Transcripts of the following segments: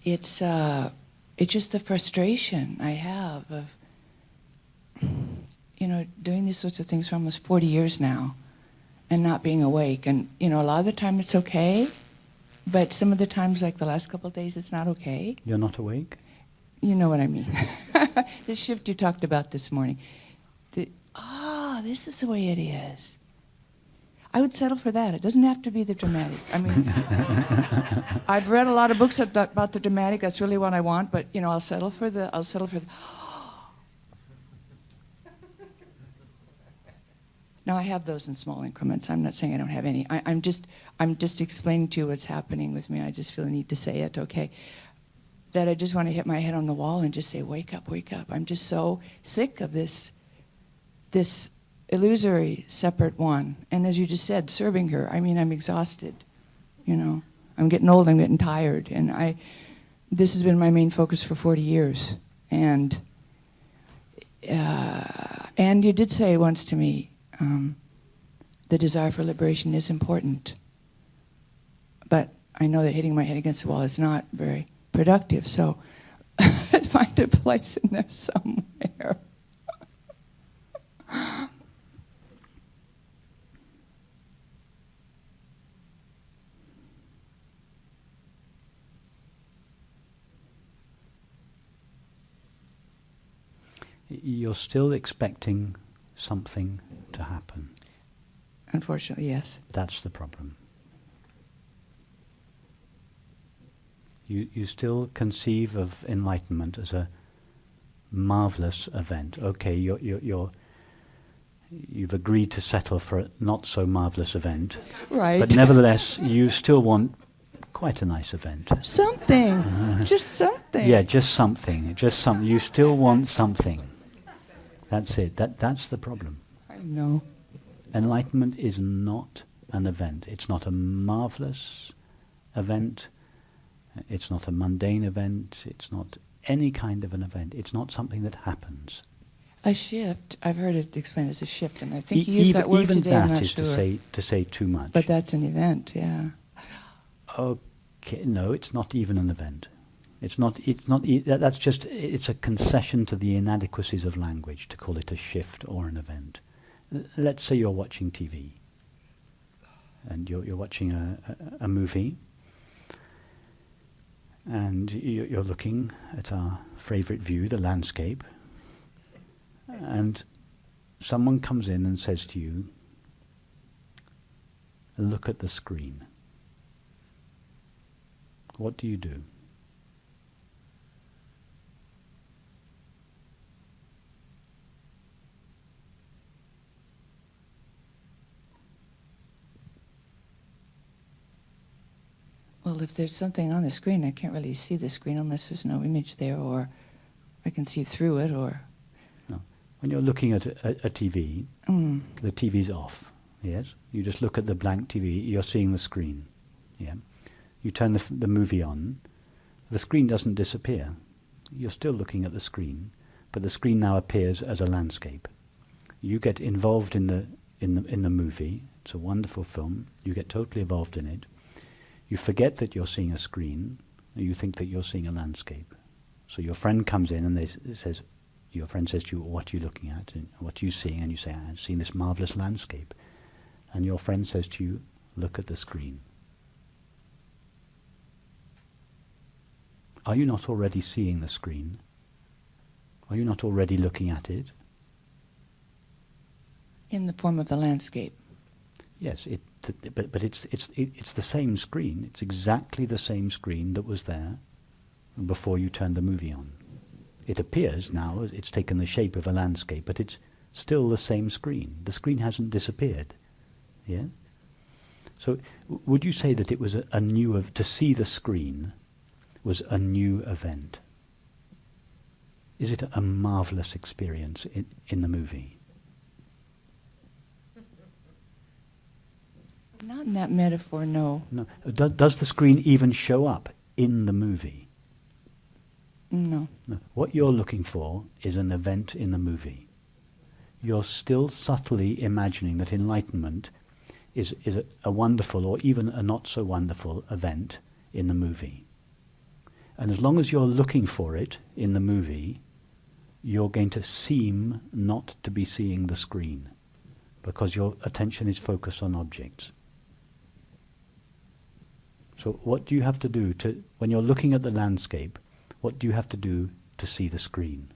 It's just the frustration I have of, doing these sorts of things for almost 40 years now and not being awake. And, a lot of the time it's okay, but some of the times, like the last couple of days, it's not okay. You're not awake? You know what I mean. The shift you talked about this morning. This is the way it is. I would settle for that. It doesn't have to be the dramatic. I mean, I've read a lot of books about the dramatic. That's really what I want. But I'll settle for the. Now I have those in small increments. I'm not saying I don't have any. I'm just explaining to you what's happening with me. I just feel the need to say it. Okay. That I just want to hit my head on the wall and just say, wake up, wake up. I'm just so sick of this illusory separate one. And as you just said, serving her. I mean, I'm exhausted. I'm getting old, I'm getting tired. And this has been my main focus for 40 years. And you did say once to me, the desire for liberation is important. But I know that hitting my head against the wall is not very productive, so find a place in there somewhere. You're still expecting something to happen. Unfortunately, yes. That's the problem. You still conceive of enlightenment as a marvelous event. Okay, you've agreed to settle for a not so marvelous event, right? But nevertheless, you still want quite a nice event. Something, just something. Yeah, just something. You still want something. That's it. That's the problem. I know. Enlightenment is not an event. It's not a marvelous event. It's not a mundane event. It's not any kind of an event. It's not something that happens. A shift. I've heard it explained as a shift, and I think you used that word even today. I'm that not is sure. to say too much. But that's an event, yeah. Okay, no, it's not even an event. It's not. That's just. It's a concession to the inadequacies of language to call it a shift or an event. Let's say you're watching TV, and you're watching a movie. And you're looking at our favourite view, the landscape, and someone comes in and says to you, look at the screen. What do you do? Well, if there's something on the screen, I can't really see the screen unless there's no image there, or I can see through it, or... No. When you're looking at a TV, the TV's off, yes? You just look at the blank TV, you're seeing the screen, yeah? You turn the movie on, the screen doesn't disappear. You're still looking at the screen, but the screen now appears as a landscape. You get involved in the movie. It's a wonderful film. You get totally involved in it. You forget that you're seeing a screen, and you think that you're seeing a landscape. So your friend comes in and your friend says to you, what are you looking at? And what are you seeing? And you say, I'm seeing this marvelous landscape. And your friend says to you, look at the screen. Are you not already seeing the screen? Are you not already looking at it? In the form of the landscape. Yes, but it's the same screen. It's exactly the same screen that was there before you turned the movie on. It appears now, it's taken the shape of a landscape, but it's still the same screen. The screen hasn't disappeared. Yeah? So would you say that it was to see the screen was a new event? Is it a marvelous experience in the movie? Not in that metaphor, no. No. Does the screen even show up in the movie? No. No. What you're looking for is an event in the movie. You're still subtly imagining that enlightenment is a wonderful or even a not so wonderful event in the movie. And as long as you're looking for it in the movie, you're going to seem not to be seeing the screen because your attention is focused on objects. So what do you have to do to, when you're looking at the landscape, what do you have to do to see the screen?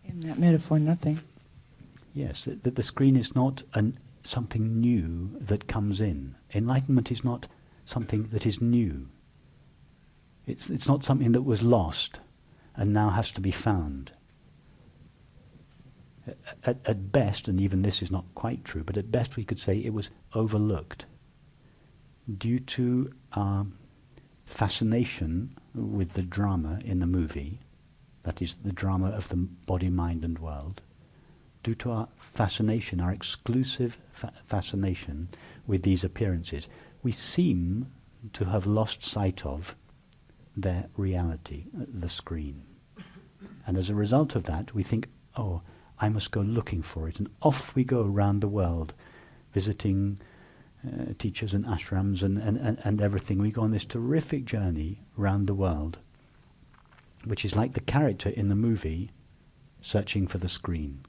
In that metaphor, nothing. Yes, the screen is not something new that comes in. Enlightenment is not something that is new. It's not something that was lost and now has to be found. At best, and even this is not quite true, but at best we could say it was overlooked due to our fascination with the drama in the movie, that is the drama of the body, mind and world, due to our fascination, our exclusive fascination with these appearances, we seem to have lost sight of their reality, the screen. And as a result of that, we think, oh, I must go looking for it. And off we go around the world, visiting teachers and ashrams and everything. We go on this terrific journey around the world, which is like the character in the movie searching for the screen.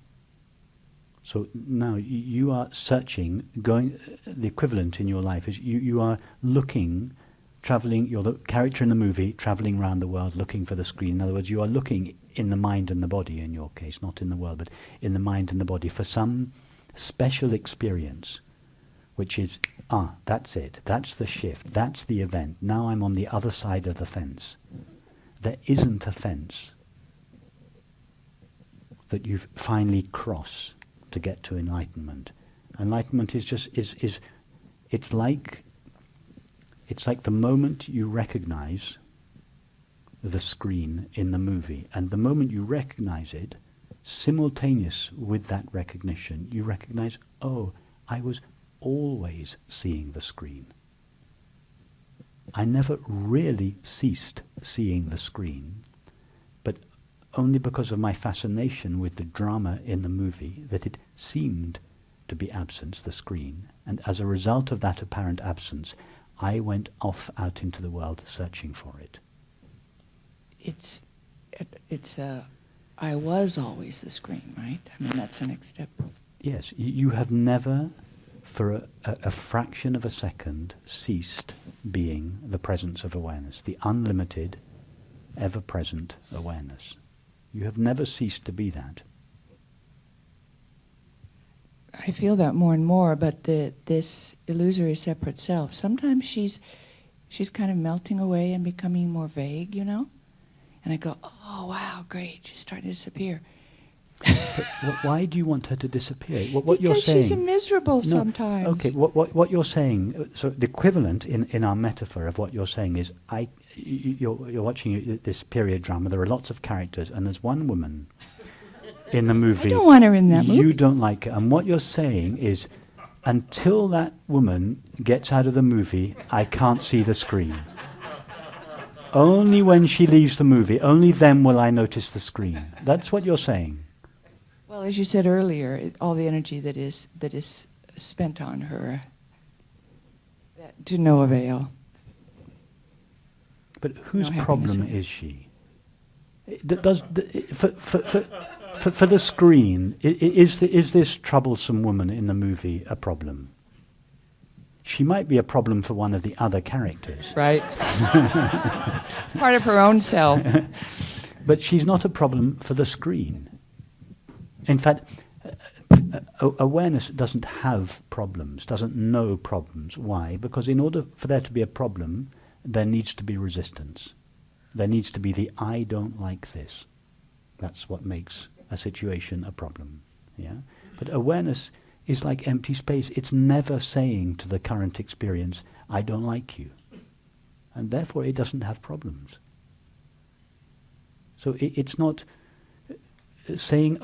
So now you are searching, the equivalent in your life is you are looking, traveling, you're the character in the movie, traveling around the world looking for the screen. In other words, you are looking in the mind and the body, in your case, not in the world, but in the mind and the body, for some special experience, which is, that's it, that's the shift, that's the event. Now I'm on the other side of the fence. There isn't a fence that you finally cross to get to enlightenment. Enlightenment is just, it's like the moment you recognize the screen in the movie, and the moment you recognize it, simultaneous with that recognition, you recognize, oh, I was always seeing the screen. I never really ceased seeing the screen, but only because of my fascination with the drama in the movie that it seemed to be absent, the screen, and as a result of that apparent absence, I went off out into the world searching for it. I was always the screen, right? I mean, that's the next step. Yes, you have never, for a fraction of a second, ceased being the presence of awareness, the unlimited, ever-present awareness. You have never ceased to be that. I feel that more and more, but this illusory separate self, sometimes she's kind of melting away and becoming more vague, you know? And I go, oh, wow, great, she's starting to disappear. But why do you want her to disappear? What because you're saying, she's miserable sometimes. Okay, what you're saying, so the equivalent in our metaphor of what you're saying is, you're watching this period drama, there are lots of characters, and there's one woman in the movie. I don't want her in that movie. You don't like her. And what you're saying is, until that woman gets out of the movie, I can't see the screen. Only when she leaves the movie, only then will I notice the screen. That's what you're saying. Well, as you said earlier, all the energy that is spent on her, to no avail. But whose No problem happiness. is she? For the screen, is this troublesome woman in the movie a problem? She might be a problem for one of the other characters. Right. Part of her own self. But she's not a problem for the screen. In fact, awareness doesn't have problems, doesn't know problems. Why? Because in order for there to be a problem, there needs to be resistance. There needs to be the I don't like this. That's what makes a situation a problem. Yeah? But awareness is like empty space. It's never saying to the current experience, I don't like you. And therefore it doesn't have problems. So it's not saying,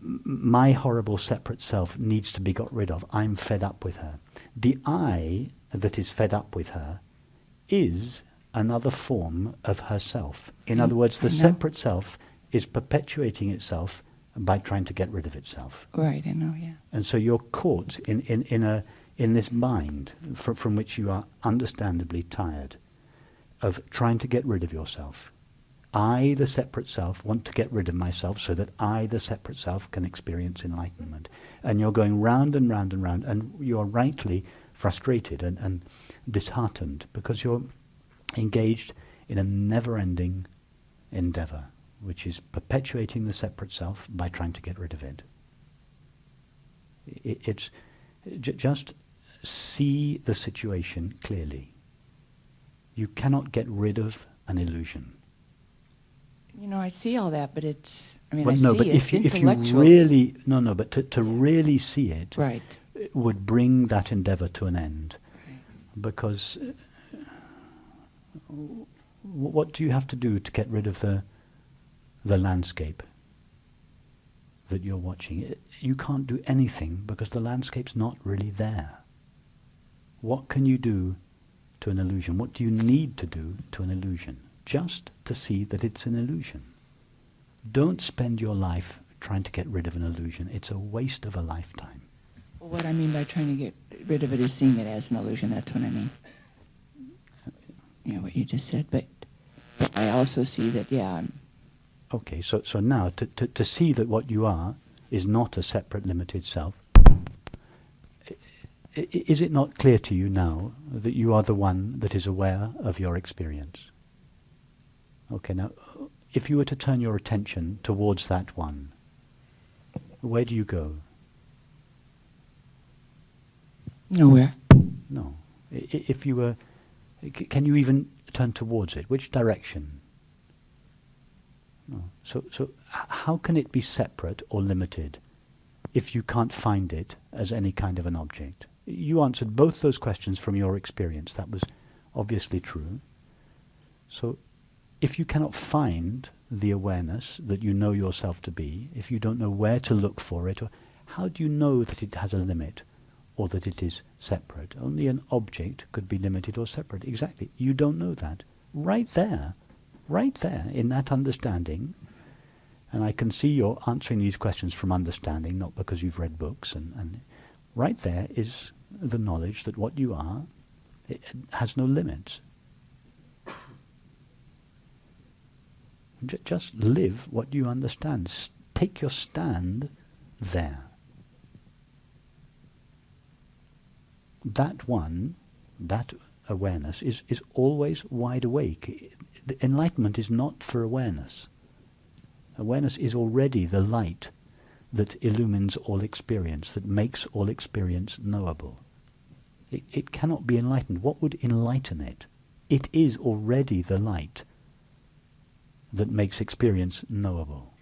my horrible separate self needs to be got rid of. I'm fed up with her. The I that is fed up with her is another form of herself. In other words, the separate self is perpetuating itself by trying to get rid of itself. Right, I know, yeah. And so you're caught in this mind from which you are understandably tired. of trying to get rid of yourself. I, the separate self, want to get rid of myself so that I, the separate self, can experience enlightenment. And you're going round and round and round, and you're rightly frustrated and disheartened because you're engaged in a never-ending endeavor, which is perpetuating the separate self by trying to get rid of it. It's just see the situation clearly. You cannot get rid of an illusion. You know, I see all that, but it's, I mean, Well, I no, see but it if you intellectually. really, but to really see it Right. would bring that endeavor to an end. Because what do you have to do to get rid of the landscape that you're watching? You can't do anything because the landscape's not really there. What can you do to an illusion? What do you need to do to an illusion? Just to see that it's an illusion. Don't spend your life trying to get rid of an illusion. It's a waste of a lifetime. Well, what I mean by trying to get rid of it is seeing it as an illusion. That's what I mean. You know, what you just said. But I also see that, Okay, so now to see that what you are is not a separate limited self, is it not clear to you now that you are the one that is aware of your experience? Okay, now, if you were to turn your attention towards that one, where do you go? nowhere. No. If you were, can you even turn towards it? Which direction? No. So how can it be separate or limited if you can't find it as any kind of an object? You answered both those questions from your experience. That was obviously true. So if you cannot find the awareness that you know yourself to be, if you don't know where to look for it, or how do you know that it has a limit or that it is separate? Only an object could be limited or separate. Exactly. You don't know that. Right there in that understanding, and I can see you're answering these questions from understanding, not because you've read books, and right there is the knowledge that what you are, it has no limits. Just live what you understand. Take your stand there. That one, that awareness is always wide awake. The enlightenment is not for awareness. Awareness is already the light that illumines all experience, that makes all experience knowable. It cannot be enlightened. What would enlighten it? It is already the light that makes experience knowable.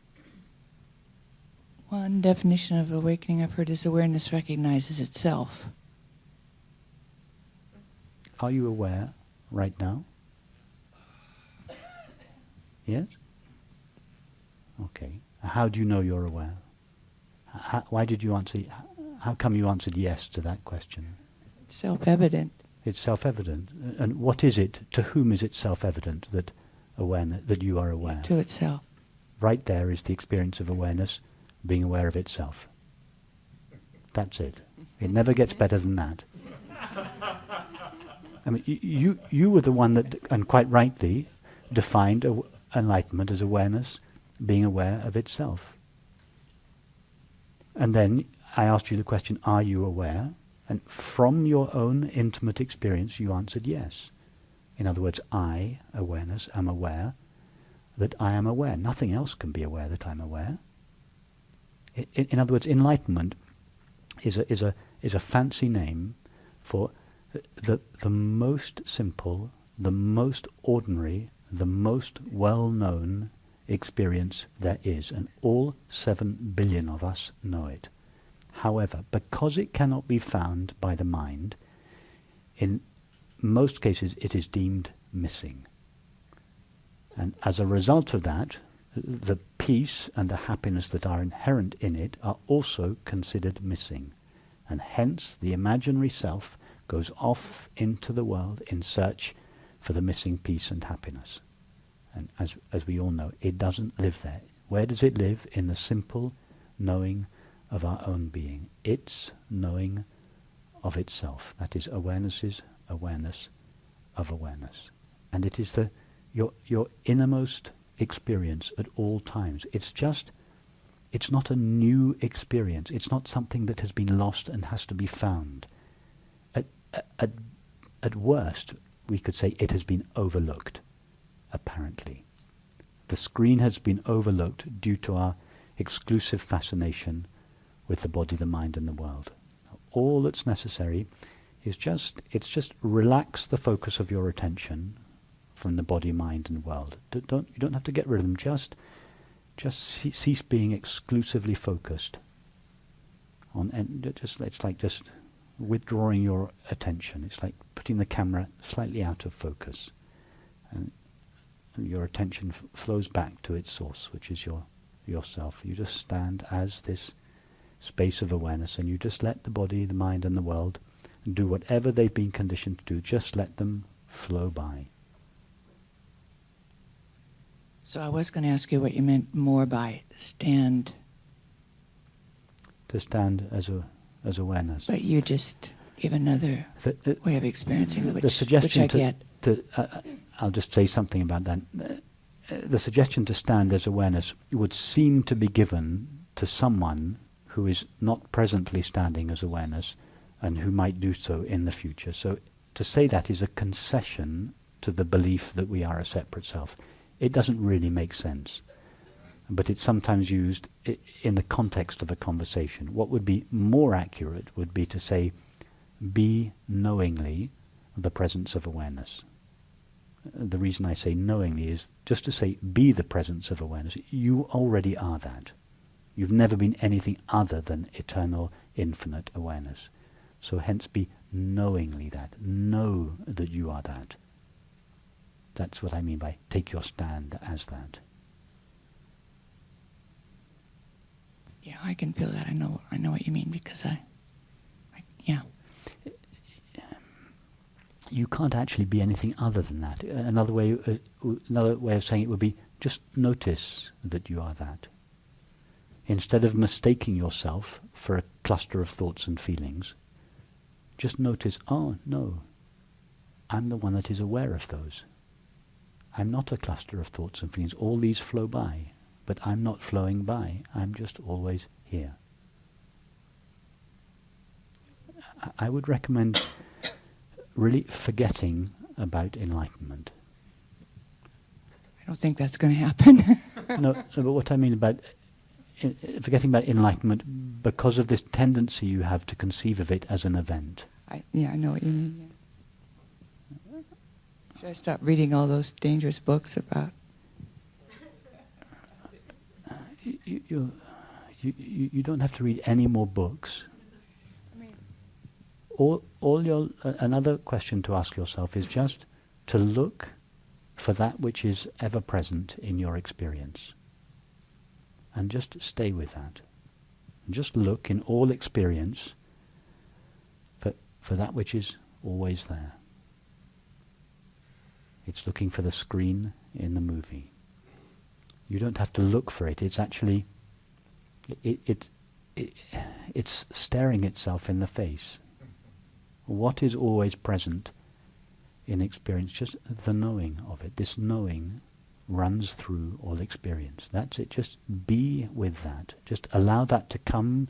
One definition of awakening I've heard is awareness recognizes itself. Are you aware right now? Yes? Okay. How do you know you're aware? Why did you answer? How come you answered yes to that question? It's self-evident. It's self-evident. And what is it? To whom is it self-evident that awareness, that you are aware? To itself. Right there is the experience of awareness, being aware of itself. That's it. It never gets better than that. I mean, you were the one that, and quite rightly, defined enlightenment as awareness, being aware of itself. And then I asked you the question, are you aware? And from your own intimate experience, you answered yes. In other words, I, awareness, am aware that I am aware. Nothing else can be aware that I'm aware. In other words, enlightenment is a fancy name for the most simple, the most ordinary, the most well-known experience there is, and all 7 billion of us know it. However, because it cannot be found by the mind, in most cases it is deemed missing. And as a result of that, the peace and the happiness that are inherent in it are also considered missing. And hence the imaginary self goes off into the world in search for the missing peace and happiness. And as we all know, it doesn't live there. Where does it live? In the simple knowing of our own being. Its knowing of itself. That is awareness's awareness of awareness. And it is your innermost experience at all times. It's not a new experience. It's not something that has been lost and has to be found. At worst, we could say it has been overlooked, apparently. The screen has been overlooked due to our exclusive fascination with the body, the mind, and the world. All that's necessary is just relax the focus of your attention from the body, mind, and world. You don't have to get rid of them. Just cease being exclusively focused on. And it's like just withdrawing your attention. It's like putting the camera slightly out of focus, and your attention flows back to its source, which is yourself. You just stand as this space of awareness, and you just let the body, the mind, and the world do whatever they've been conditioned to do. Just let them flow by. So I was going to ask you what you meant more by stand. To stand as awareness. But you just give another way of experiencing it, the suggestion which I get. I'll just say something about that. The suggestion to stand as awareness would seem to be given to someone who is not presently standing as awareness and who might do so in the future. So to say that is a concession to the belief that we are a separate self. It doesn't really make sense, but it's sometimes used in the context of a conversation. What would be more accurate would be to say, be knowingly the presence of awareness. The reason I say knowingly is just to say, be the presence of awareness. You already are that. You've never been anything other than eternal, infinite awareness. So hence be knowingly that. Know that you are that. That's what I mean by take your stand as that. Yeah, I can feel that. I know what you mean because yeah. You can't actually be anything other than that. Another way of saying it would be just notice that you are that. Instead of mistaking yourself for a cluster of thoughts and feelings, just notice, oh no, I'm the one that is aware of those. I'm not a cluster of thoughts and feelings. All these flow by, but I'm not flowing by. I'm just always here. I would recommend really forgetting about enlightenment. I don't think that's going to happen. No, but what I mean about forgetting about enlightenment because of this tendency you have to conceive of it as an event. I know what you mean. Yeah. Should I stop reading all those dangerous books about? You don't have to read any more books. Another question to ask yourself is just to look for that which is ever present in your experience. And just stay with that. And just look in all experience for that which is always there. It's looking for the screen in the movie. You don't have to look for it. It's actually, it's staring itself in the face. What is always present in experience? Just the knowing of it. This knowing runs through all experience. That's it. Just be with that. Just allow that to come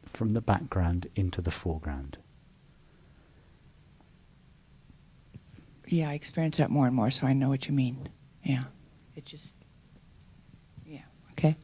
from the background into the foreground. Yeah, I experience that more and more, so I know what you mean. Yeah. It just, yeah, okay.